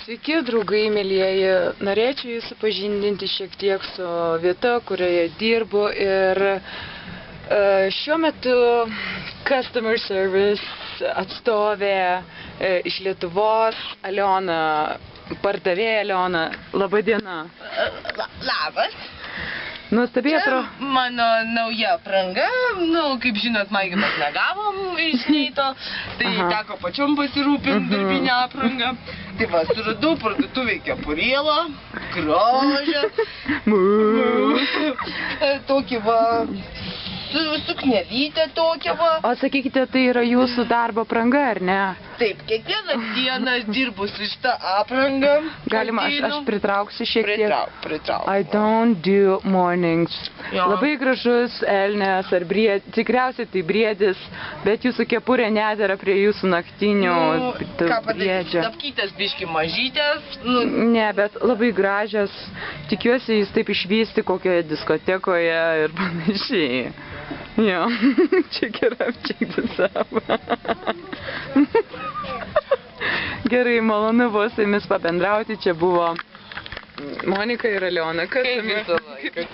Sveiki, draugai, mėlyjeji. Norėčiau jūs supažindinti šiek tiek su vieta, kurioje dirbu ir šiuo metu Customer Service atstovė iš Lietuvos, Aliona, pardavėja Aliona. Labą dieną. Labas. Nuostabiai Čia mano nauja apranga, kaip žinot, maigi mes negavom iš neito, tai teko pačiom pasirūpinti darbinę aprangą. Tai va, suradau parduotuvėj kepurėlą, gražią, tokį va, suknelytę tokią va. O sakykite, tai yra jūsų darbo apranga, ar ne? Taip, kiekvieną dieną dirbu su šitą aprangą. Galima, aš pritrauksiu šiek tiek. Pritrauk. I don't do mornings. Jo. Labai gražus elnias ar briedis, tikriausiai tai briedis, bet jūsų kepurė nedera prie jūsų naktinių Ką padaryti, tapkytės biški mažytės. Ne, bet labai gražios. Tikiuosi, jis taip išvysti kokioje diskotekoje ir panašiai. Jo, check it up, check this up. Gerai, malonu buvo su jumis pabendrauti. Čia buvo Monika ir Aliona. Kaip visą laiką.